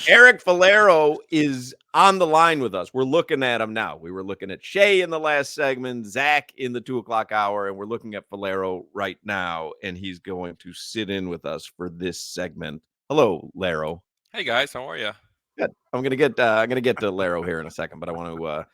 Erick Falero is on the line with us. We're looking at him now. We were looking at Shay in the last segment, Zach in the 2:00 hour, and we're looking at Falero right now, and he's going to sit in with us for this segment. Hello, Laro. Hey guys, how are you? Good. I'm gonna get to Laro here in a second, but I want to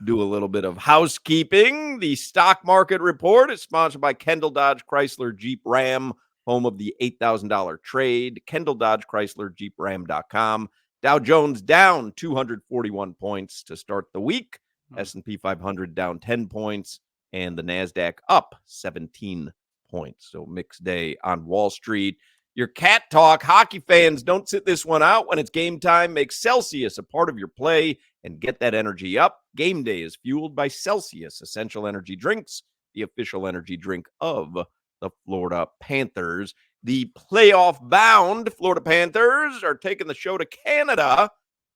do a little bit of housekeeping. The stock market report is sponsored by Kendall Dodge Chrysler Jeep Ram, home of the $8,000 trade. Kendall Dodge Chrysler Jeep Ram.com. Dow Jones down 241 points to start the week. S&P 500 down 10 points, and the NASDAQ up 17 points. So mixed day on Wall Street. Your cat talk. Hockey fans, don't sit this one out. When it's game time, make Celsius a part of your play and get that energy up. Game day is fueled by Celsius Essential Energy Drinks, the official energy drink of the Florida Panthers. The playoff-bound Florida Panthers are taking the show to Canada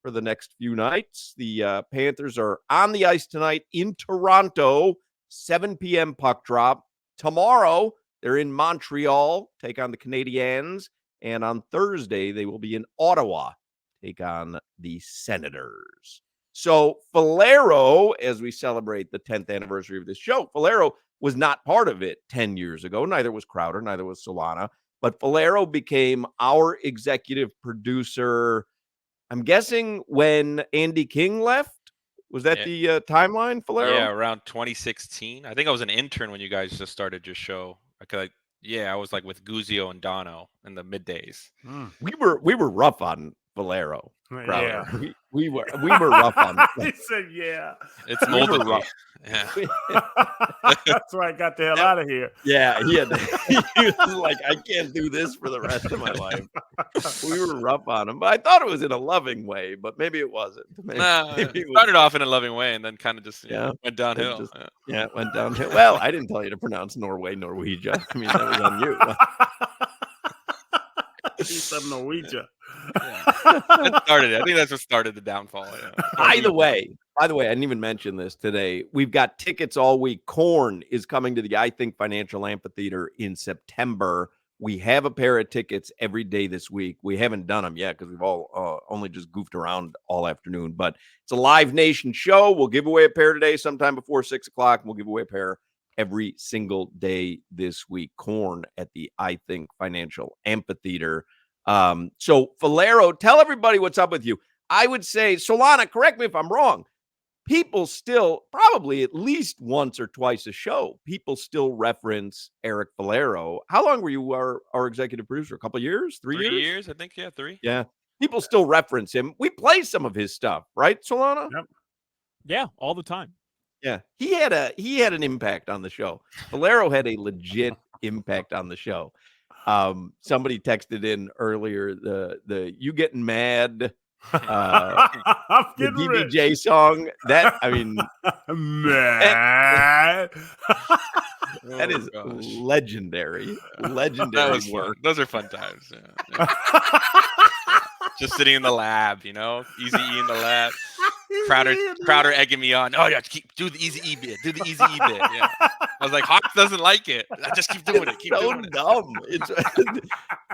for the next few nights. The Panthers are on the ice tonight in Toronto, 7 p.m. puck drop. Tomorrow, they're in Montreal, take on the Canadiens. And on Thursday, they will be in Ottawa, take on the Senators. So Falero, as we celebrate the 10th anniversary of this show, Falero was not part of it 10 years ago. Neither was Crowder, neither was Solana. But Falero became our executive producer, I'm guessing, when Andy King left. Was that the timeline, Falero? Yeah, around 2016. I think I was an intern when you guys just started your show. I was like with Guzio and Dono in the middays. We were rough on Falero. Crowder. Yeah. We were rough on him. He said, yeah. It's molded me. Yeah. That's why I got the hell out of here. Yeah, he was like, I can't do this for the rest of my life. We were rough on him, but I thought it was in a loving way, but maybe it wasn't. It started off in a loving way and then kind of just went downhill. It went downhill. Well, I didn't tell you to pronounce Norwegia. I mean, that was on you. He said Norwegia. That started it. I think that's what started the downfall. Yeah. By the way, I didn't even mention this today. We've got tickets all week. Korn is coming to the I Think Financial Amphitheater in September. We have a pair of tickets every day this week. We haven't done them yet because we've all only just goofed around all afternoon. But it's a Live Nation show. We'll give away a pair today sometime before 6 o'clock. And we'll give away a pair every single day this week. Korn at the I Think Financial Amphitheater. So Falero, tell everybody what's up with you. I would say, Solana, correct me if I'm wrong. People still, probably at least once or twice a show, people still reference Erick Falero. How long were you our executive producer? A couple of years? 3 years? 3 years, I think. Yeah, 3. Yeah. People still reference him. We play some of his stuff, right, Solana? Yep. Yeah, all the time. Yeah. He had an impact on the show. Falero had a legit impact on the show. Somebody texted in earlier the you getting mad I'm the getting rich. DBJ song. That, I mean, man, that is legendary. Legendary work. Those are fun times. Yeah. Just sitting in the lab, Easy E in the lab. Crowder egging me on. Oh yeah, do the Easy E bit. Do the Easy E bit. Yeah. I was like, Hawks doesn't like it. I just keep doing it. Keep doing it. Dumb.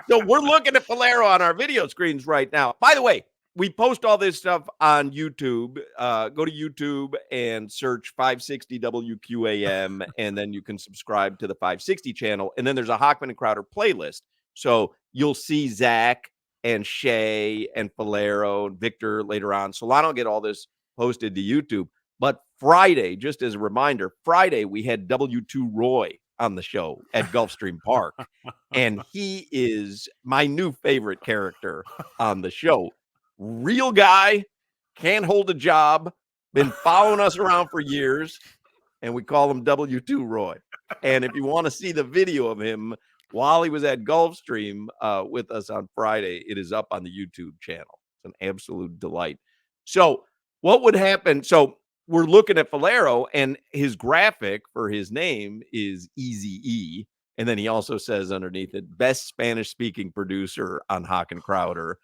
So we're looking at Falero on our video screens right now. By the way, we post all this stuff on YouTube. Go to YouTube and search 560 WQAM, and then you can subscribe to the 560 channel. And then there's a Hochman and Crowder playlist. So you'll see Zach and Shay and Falero and Victor later on. Solana will get all this posted to YouTube. But Friday, just as a reminder, Friday we had W2 Roy on the show at Gulfstream Park. And he is my new favorite character on the show. Real guy, can't hold a job, been following us around for years, and we call him W2 Roy. And if you want to see the video of him while he was at Gulfstream with us on Friday, it is up on the YouTube channel. It's an absolute delight. So what would happen? So we're looking at Falero, and his graphic for his name is Easy E. And then he also says underneath it, best Spanish-speaking producer on Hoch and Crowder.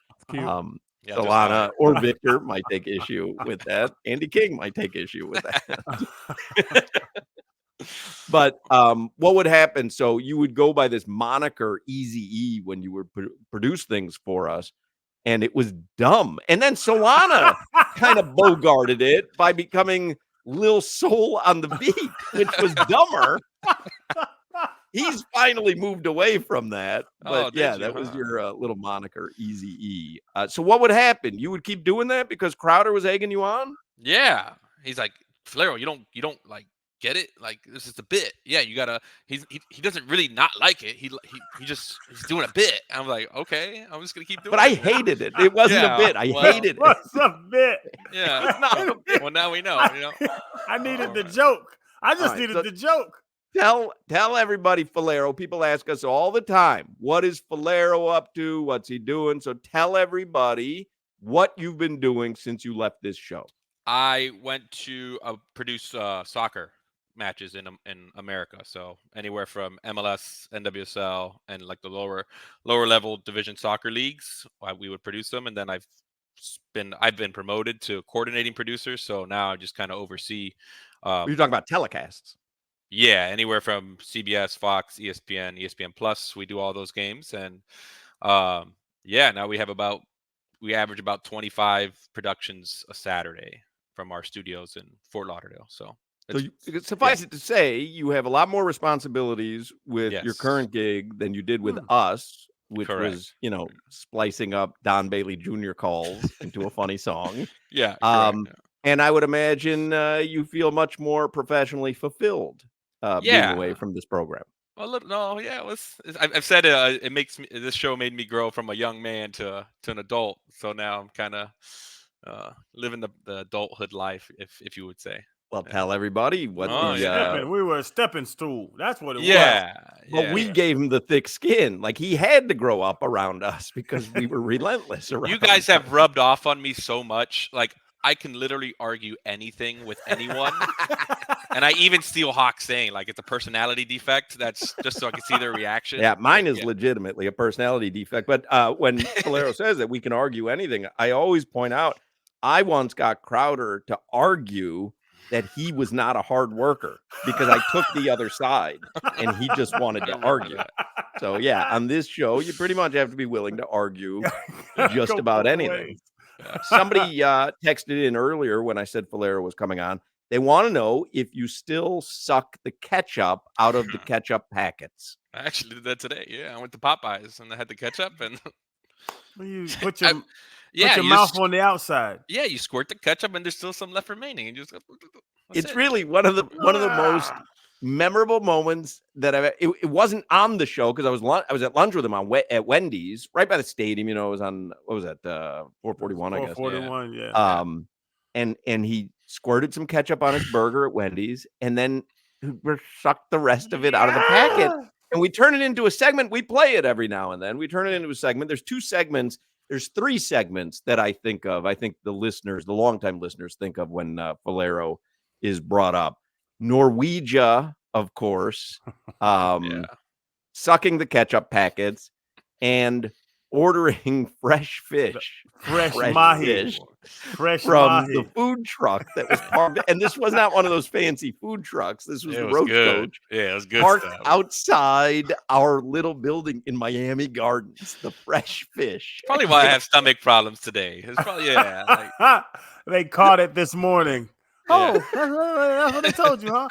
Solana or Victor might take issue with that. Andy King might take issue with that. But what would happen? So you would go by this moniker Easy E when you would produce things for us. and it was dumb. And then Solana kind of bogarted it by becoming Lil Soul on the beat, which was dumber. He's finally moved away from that. But that was your little moniker, Easy E. So what would happen? You would keep doing that because Crowder was egging you on? Yeah. He's like, Falero, you don't like get it? Like, this is a bit. Yeah, you gotta. He doesn't really not like it. He's doing a bit. I'm like, okay, I'm just gonna keep doing it. But I hated it. It wasn't a bit. I hated it. What's a bit? Yeah. It's not a bit. Well, now we know. I needed the joke. I just needed the joke. Tell everybody, Falero. People ask us all the time, what is Falero up to? What's he doing? So tell everybody what you've been doing since you left this show. I went to produce soccer matches in America. So anywhere from MLS, NWSL, and like the lower level division soccer leagues, we would produce them. And then I've been promoted to coordinating producer. So now I just kind of oversee. You're talking about telecasts. Yeah, anywhere from CBS, Fox, ESPN, ESPN Plus. We do all those games, and now we average about 25 productions a Saturday from our studios in Fort Lauderdale. So suffice it to say, you have a lot more responsibilities with your current gig than you did with us, which was, splicing up Don Bailey Jr. calls into a funny song. Yeah. And I would imagine you feel much more professionally fulfilled being away from this program. I've said it makes me. This show made me grow from a young man to an adult. So now I'm kind of living the adulthood life, if you would say. Well, tell everybody what we were a stepping stool. That's what it was. But we gave him the thick skin. Like he had to grow up around us because we were relentless around. You guys have rubbed off on me so much. Like I can literally argue anything with anyone. And I even steal Hawk saying like it's a personality defect. That's just so I can see their reaction. Yeah, mine is legitimately a personality defect. But when Falero says that we can argue anything, I always point out I once got Crowder to argue that he was not a hard worker because I took the other side and he just wanted to argue. So on this show, you pretty much have to be willing to argue just about anything. Somebody texted in earlier when I said Falero was coming on. They want to know if you still suck the ketchup out of the ketchup packets. I actually did that today. Yeah, I went to Popeyes and I had the ketchup and you put your mouth on the outside. Yeah, you squirt the ketchup and there's still some left remaining. And it's really one of the most memorable moments that it wasn't on the show because I was at lunch with him at Wendy's right by the stadium. It was on 441, I guess. 441, yeah. And he squirted some ketchup on his burger at Wendy's and then sucked the rest of it out of the packet. And we turn it into a segment. We play it every now and then. We turn it into a segment. There's 2 segments. There's 3 segments that I think of. I think the longtime listeners think of when Falero is brought up. Norwegia, of course, sucking the ketchup packets and ordering fresh fish, fresh from mahi. The food truck that was parked. And this was not one of those fancy food trucks. This was the Roach Coach. Yeah, it was good parked stuff. Outside our little building in Miami Gardens. The fresh fish. Probably why I have stomach problems today. It's probably they caught it this morning. Oh, that's what they told you, huh?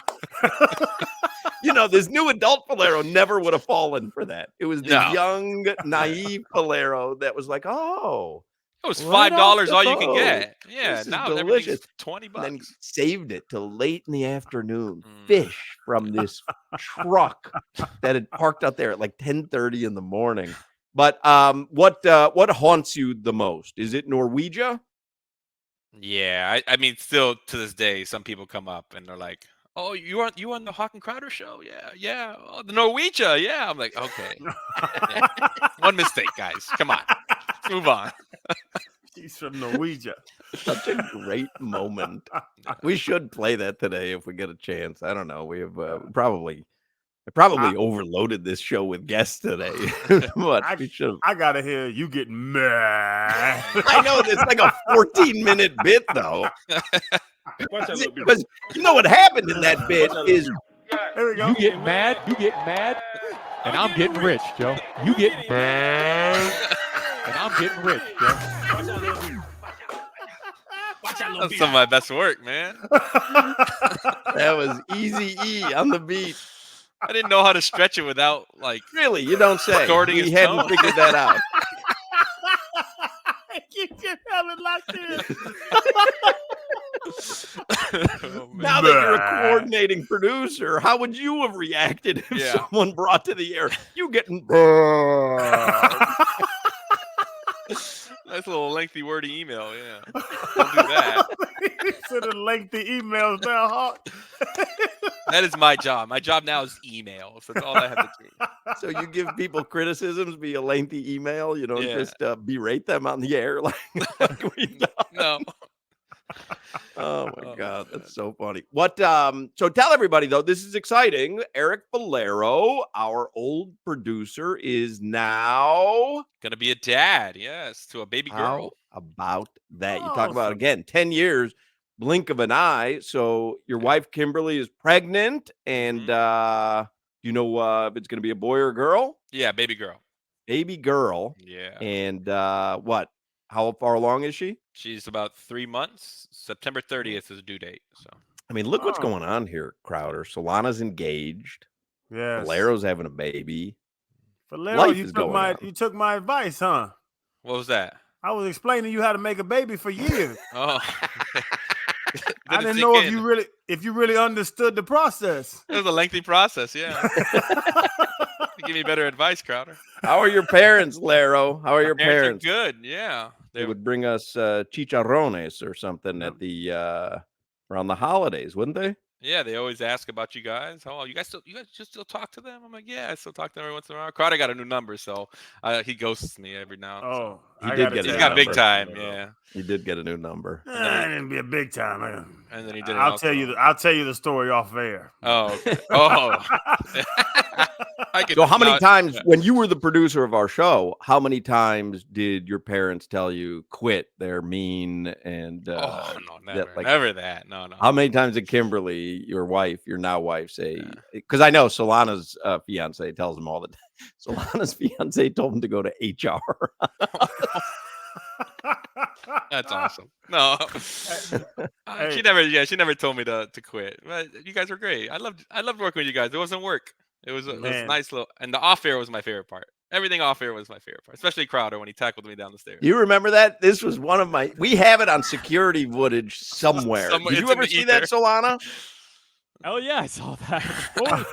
This new adult Falero never would have fallen for that. It was the young, naive Falero that was like, oh. It was $5 all you can get. Yeah, now everything's $20. And then he saved it till late in the afternoon. Fish from this truck that had parked out there at like 10:30 in the morning. But what haunts you the most? Is it Norwegia? Yeah, I mean, still to this day, some people come up and they're like, "Oh, you on the Hoch and Crowder Show?" Yeah. Oh, the Norwegia, yeah. I'm like, okay, one mistake, guys. Come on, let's move on. He's from Norwegia. Such a great moment. We should play that today if we get a chance. I don't know. We have probably overloaded this show with guests today. But I gotta hear you get mad. I know it's like a 14-minute bit though. Because you know what happened in that bit is there we go. You get mad, and I'm getting rich, Joe. You get mad. And I'm getting rich, Joe. That's some of my best work, man. That was Easy E on the beat. I didn't know how to stretch it without like Really, you don't say. distorting We his hadn't tone. figured that out. You just have it locked in. Oh, man. Now that you're a coordinating producer, how would you have reacted if Yeah. someone brought to the air, you getting Nice little lengthy wordy email, yeah. Don't do that. Send a lengthy emails down Hawk. That is my job. My job now is email. So that's all I have to do. So you give people criticisms via lengthy email, you don't Yeah. just berate them on the air like we do. No. Oh my Oh, god, man. that's so funny. What so tell everybody though, this is exciting. Erick Falero, our old producer, is now Gonna be a dad, yes, to a baby girl. how about that? You talk about Awesome. again 10 years, blink of an eye. So your wife Kimberly is pregnant, and you know if it's gonna be a boy or a girl? Yeah, baby girl. Baby girl. Yeah. And what? How far along is she? She's about 3 months. September 30th is the due date. So I mean, look what's Oh. going on here, Crowder. Solana's engaged. Yes. Valero's having a baby. Falero, Life you is took going my on. you took my advice, huh? what was that? I was explaining you how to make a baby for years. Oh. I didn't sink know in. if you really understood the process. It was a lengthy process, yeah. You give me better advice, Crowder. How are your parents, Lero? How are your Parents parents? are good, yeah. They would bring us chicharrones or something at the around the holidays, wouldn't they? Yeah, they always ask about you guys. Oh, you guys just still talk to them? I'm like, yeah, I still talk to them every once in a while. Crowder got a new number, so he ghosts me every now. Oh, He I did gotta get a He's tell new got you. big time, yeah. He did get a new number. I didn't be a big time. And then he did. I'll tell you the story off air. Oh, okay. Oh, I could. So how many no, times yeah. when you were the producer of our show, how many times did your parents tell you quit? They're mean and Oh no, never, that, like, never that. No, no. how many times did Kimberly, your wife, your now wife, say? Because I know Solana's fiance tells him all the time. Solana's fiance told him to go to HR. That's awesome. No, Hey. she never. Yeah, she never told me to quit. But you guys were great. I loved working with you guys. It wasn't work. It was Man. nice little. And the off air was my favorite part. Everything off air was my favorite part, especially Crowder when he tackled me down the stairs. You remember that? This was one of my. We have it on security footage somewhere. Somewhere, Did it's you in ever the see that, ether. Solana? Oh yeah, I saw that. Of course.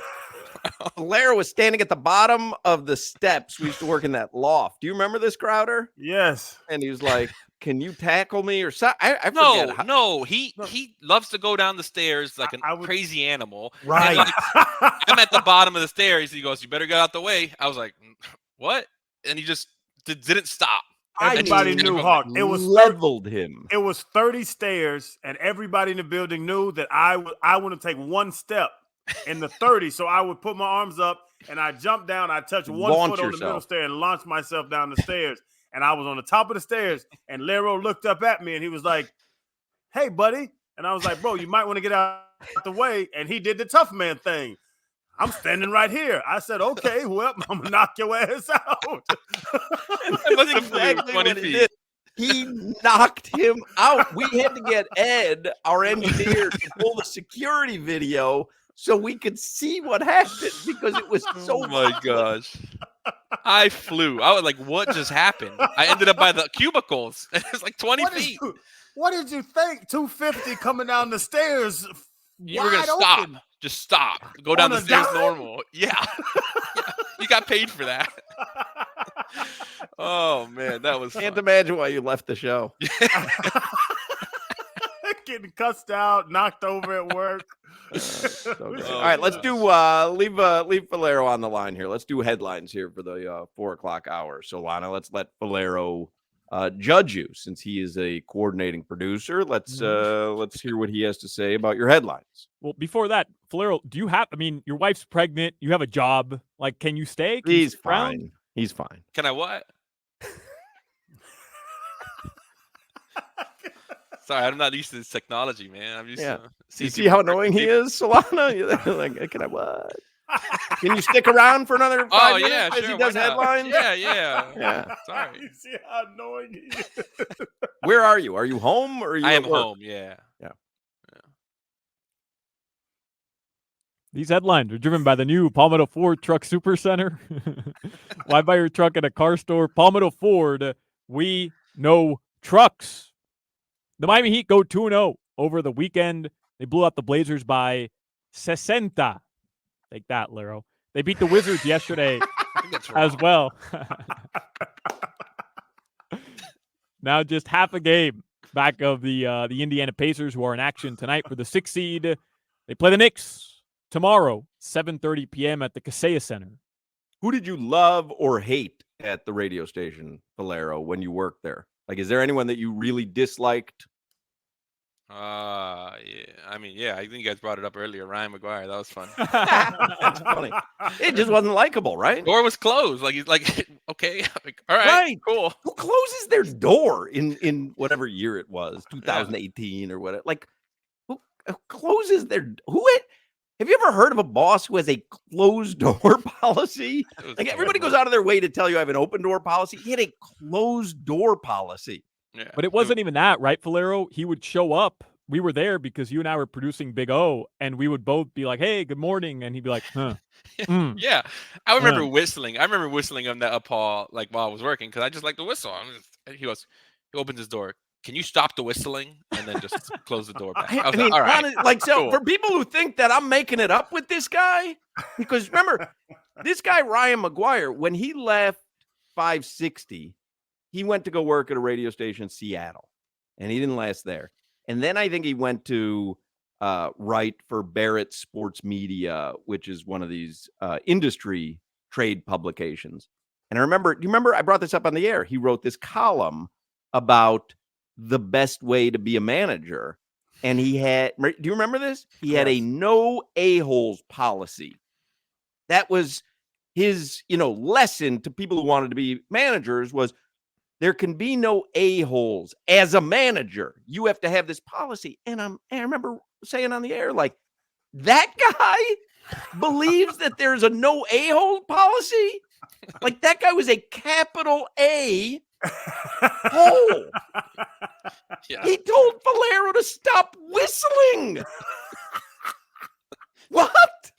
Lara was standing at the bottom of the steps. We used to work in that loft. Do you remember this, Crowder? Yes. And he was like, "Can you tackle me?" Or something. I No, forget. no, he loves to go down the stairs like a I would- crazy animal. Right. And, like, I'm at the bottom of the stairs. He goes, "You better get out the way." I was like, "What?" And he just didn't stop. Everybody just- knew Hawk. It was leveled him. It was 30 stairs, and everybody in the building knew that I wouldn't take one step in the 30. So I would put my arms up and I jumped down. I touched one Launch foot on the middle yourself. stair and launched myself down the stairs. And I was on the top of the stairs, and Lero looked up at me and he was like, "Hey, buddy." And I was like, "Bro, you might want to get out the way." And he did the tough man thing. I'm standing right here. I said, "Okay, well, I'm gonna knock your ass out." I must have flew Exactly 20 what he feet. did. He knocked him out. We had to get Ed, our engineer, to pull the security video so we could see what happened because it was so Oh my gosh. I flew. I was like, what just happened? I ended up by the cubicles. It was like 20 feet. What did you think? 250 coming down the stairs. You were going to wide stop. open. Just stop. Go down On the a stairs dime? normal. Yeah. You got paid for that. Oh, man. That was Can't fun. imagine why you left the show. Getting cussed out, knocked over at work. So good. Oh, All right, let's gosh. do leave Falero on the line here. Let's do headlines here for the 4 o'clock hour. So Lana, let's let Falero judge you since he is a coordinating producer. Let's hear what he has to say about your headlines. Well, before that, Falero, do you have? I mean, your wife's pregnant. You have a job. Like, can you stay? Can you He's stick around? fine. He's fine. Can I what? Sorry, I'm not used to this technology, man. I'm used Yeah. to You see how annoying he is, Solana? You're like, can I what? Can you stick around for another 5 Oh minutes yeah, as sure. he does why not? headlines? Yeah. Yeah. Sorry. You see how annoying he is? Where are you? Are you home or are you I at am work? home. Yeah. These headlines are driven by the new Palmetto Ford Truck Super Center. Why buy your truck at a car store? Palmetto Ford, we know trucks. The Miami Heat go 2-0 over the weekend. They blew out the Blazers by 60. Take that, Lero. They beat the Wizards yesterday I think that's as wrong. well. Now just half a game back of the Indiana Pacers, who are in action tonight for the 6th seed. They play the Knicks tomorrow, 7:30 p.m. at the Kaseya Center. Who did you love or hate at the radio station, Falero, when you worked there? Like, is there anyone that you really disliked? Yeah. I mean, yeah. I think you guys brought it up earlier. Ryan McGuire. That was fun. That's funny. It just wasn't likable, right? Door was closed. Like he's like, okay, like, all right, Right. cool. Who closes their door in whatever year it was, 2018 or whatever? Like, who closes their have you ever heard of a boss who has a closed door policy? Like, everybody goes out of their way to tell you I have an open door policy. He had a closed door policy. Yeah. But it wasn't even that, right, Falero? He would show up. We were there because you and I were producing Big O, and we would both be like, hey, good morning. And he'd be like, huh. Yeah. I remember whistling. I remember whistling on that Paul like while I was working because I just like to whistle. He opens his door. Can you stop the whistling and then just close the door back? I mean, all right. So for people who think that I'm making it up with this guy, because remember, this guy, Ryan McGuire, when he left 560, he went to go work at a radio station in Seattle, and he didn't last there. And then I think he went to write for Barrett Sports Media, which is one of these industry trade publications. And I remember, do you remember I brought this up on the air? He wrote this column about the best way to be a manager. And he had, do you remember this? He had a no a-holes policy. That was his, lesson to people who wanted to be managers was there can be no a-holes as a manager. You have to have this policy. And I remember saying on the air, like, that guy believes that there's a no a-hole policy. Like, that guy was a capital A hole. Yeah. He told Falero to stop whistling. What?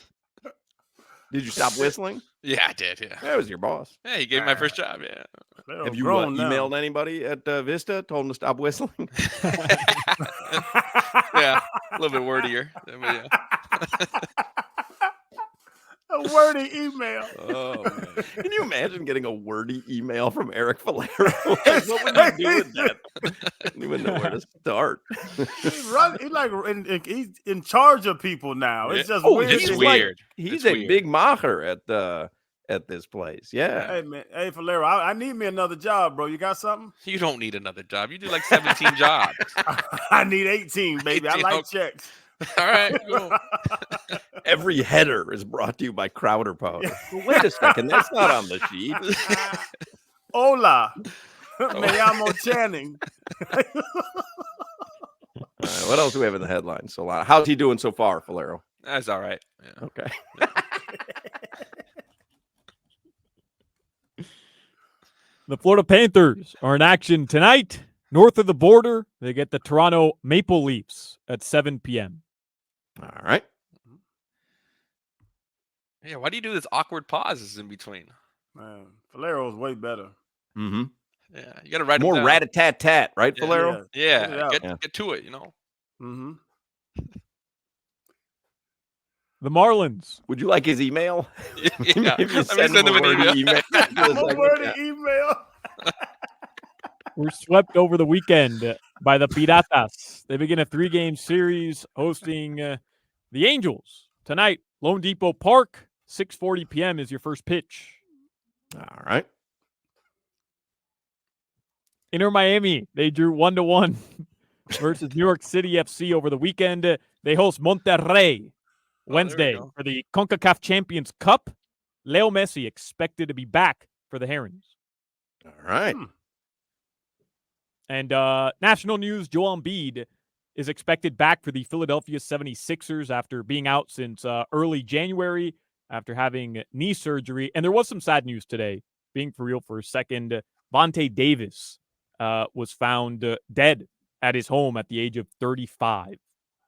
Did you stop whistling? Yeah, I did. Yeah. That was your boss. Yeah, he gave me my first job. Yeah. Have you emailed anybody at Vista, told them to stop whistling? Yeah, a little bit wordier. But yeah. A wordy email. Oh, man. Can you imagine getting a wordy email from Erick Falero? Like, what would you do with that? I don't even know where to start. He's in charge of people now. It's just weird. It's weird. He's a big macher at this place. Yeah. Hey man, hey Falero, I need me another job, bro. You got something? You don't need another job. You do like 17 jobs. I need 18, baby. I like checks. All right, cool. Every header is brought to you by Crowder Powder. Well, wait a second, that's not on the sheet. Hola, me llamo Channing. All right, what else do we have in the headlines? So, how's he doing so far, Falero? That's all right. Yeah. Okay. The Florida Panthers are in action tonight. North of the border, they get the Toronto Maple Leafs at 7 p.m. All right. Yeah, why do you do this awkward pauses in between? Man, Falero's way better. Mm-hmm. Yeah, you got to write More them down. rat-a-tat-tat, right, Yeah. Falero? Yeah, get to it, Mm-hmm. The Marlins. Would you like his email? Yeah, If you let me send him an email. A wordy email. Were swept over the weekend by the Piratas. They begin a 3-game series hosting the Angels tonight. Lone Depot Park, 6:40 p.m. is your first pitch. All right. Inter Miami, they drew 1-1 versus New York City FC over the weekend. They host Monterrey Wednesday for the CONCACAF Champions Cup. Leo Messi expected to be back for the Herons. All right. And national news, Joel Embiid is expected back for the Philadelphia 76ers after being out since early January. after having knee surgery. And there was some sad news today. Being for real for a second, Vontae Davis was found dead at his home at the age of 35.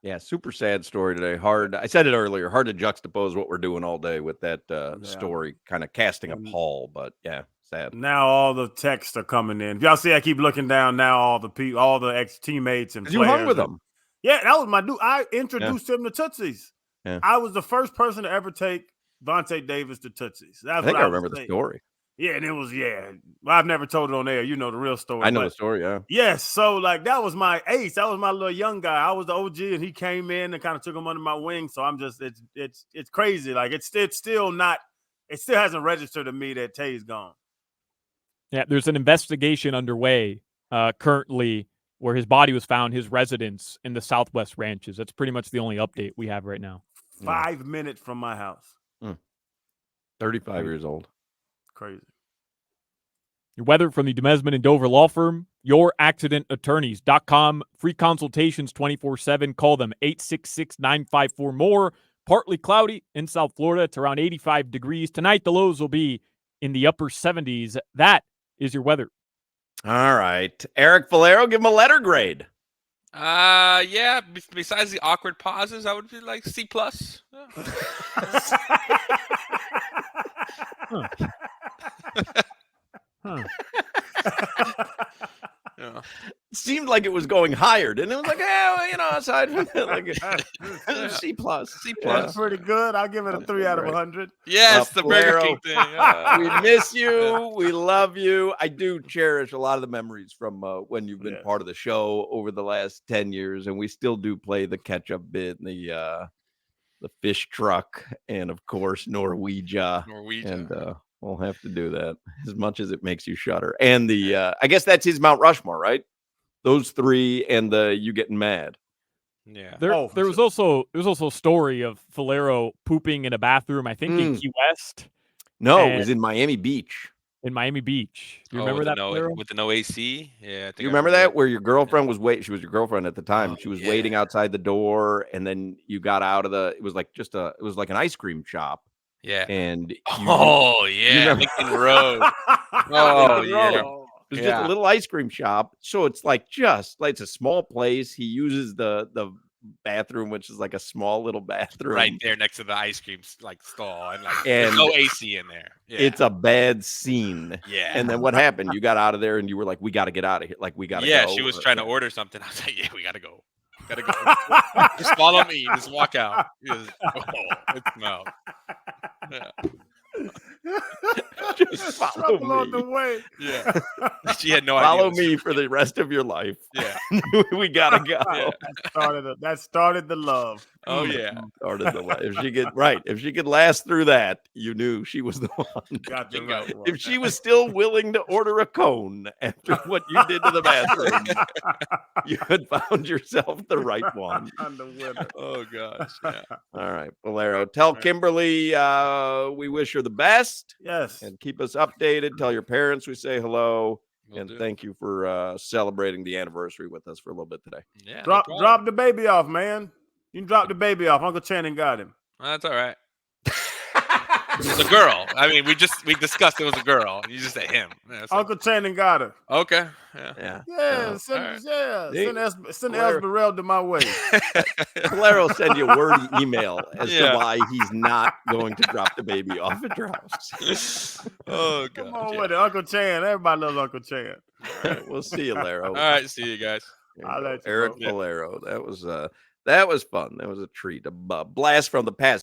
Yeah, super sad story today. Hard. I said it earlier. Hard to juxtapose what we're doing all day with that story, kind of casting a pall. But yeah, sad. Now all the texts are coming in. Y'all see, I keep looking down. Now all the ex teammates and You hung with them. Yeah, that was my dude. I introduced him to Tootsies. Yeah. I was the first person to ever take Vontae Davis to Tootsies. I think I remember the story. Yeah, and it was, I've never told it on air. You know the real story. I know the story, yeah. Yes, so like that was my ace. That was my little young guy. I was the OG, and he came in and kind of took him under my wing. So I'm just, it's crazy. Like it still hasn't registered to me that Tay's gone. Yeah, there's an investigation underway currently where his body was found, his residence in the Southwest Ranches. That's pretty much the only update we have right now. 5 minutes from my house. 35 years old. Crazy. Your weather from the Demesman and Dover Law Firm, youraccidentattorneys.com. Free consultations 24/7. Call them 866-954-MORE. Partly cloudy in South Florida. It's around 85 degrees. Tonight, the lows will be in the upper 70s. That is your weather. All right. Erick Falero, give him a letter grade. Yeah. Besides the awkward pauses, I would be like C+. Yeah. Seemed like it was going higher, and it was like, aside from that, like C+. That's pretty good. I'll give it a 3 out of 100. Yes, the Burger King thing. We miss you. We love you. I do cherish a lot of the memories from when you've been part of the show over the last 10 years, and we still do play the catch-up bit and the fish truck, and of course Norwegia. And we'll have to do that as much as it makes you shudder. And the I guess that's his Mount Rushmore, right? Those three and the you getting mad. Yeah. There was also a story of Falero pooping in a bathroom, I think in Key West. No, it was in Miami Beach. In Miami Beach. Do you remember that? With the no AC? Yeah. Do you remember that? Where your girlfriend was she was your girlfriend at the time. She was waiting outside the door, and then you got out of it was like it was like an ice cream shop. Yeah. And Lincoln Road. Oh, yeah. It was just a little ice cream shop. So it's like it's a small place. He uses the bathroom, which is like a small little bathroom. Right there next to the ice cream stall. And there's no AC in there. Yeah. It's a bad scene. Yeah. And then what happened? You got out of there and you were like, we got to get out of here. Like, we got to go. Yeah, she was trying to order something. I was like, we got to go. Gotta go. Just follow me. Just walk out. It smells. Yeah. Just follow me. On the way. Yeah. She had no follow idea. Me for the rest of your life. Yeah. We gotta go. Yeah. That started the love. Oh yeah. Started the love. If she could last through that, you knew she was the one. Got the right one. If she was still willing to order a cone after what you did to the bathroom, you had found yourself the right one. Oh gosh. Yeah. All right, Falero. Tell Kimberly we wish her the best. Yes. And keep us updated. Tell your parents we say hello. Will do. Thank you for celebrating the anniversary with us for a little bit today. Yeah. Drop the baby off, man. You can drop the baby off. Uncle Channing got him. That's all right. It's a girl. I mean, we discussed it was a girl. You just said him. Yeah, so. Uncle Channing got her. Okay. Yeah. Send Esmeralda my way. Falero will send you a wordy email as to why he's not going to drop the baby off at your house. Oh God. Come on with it, Uncle Chan. Everybody loves Uncle Chan. All right, we'll see you, Laro. All right, see you guys. Erick Falero. That was fun. That was a treat. A blast from the past.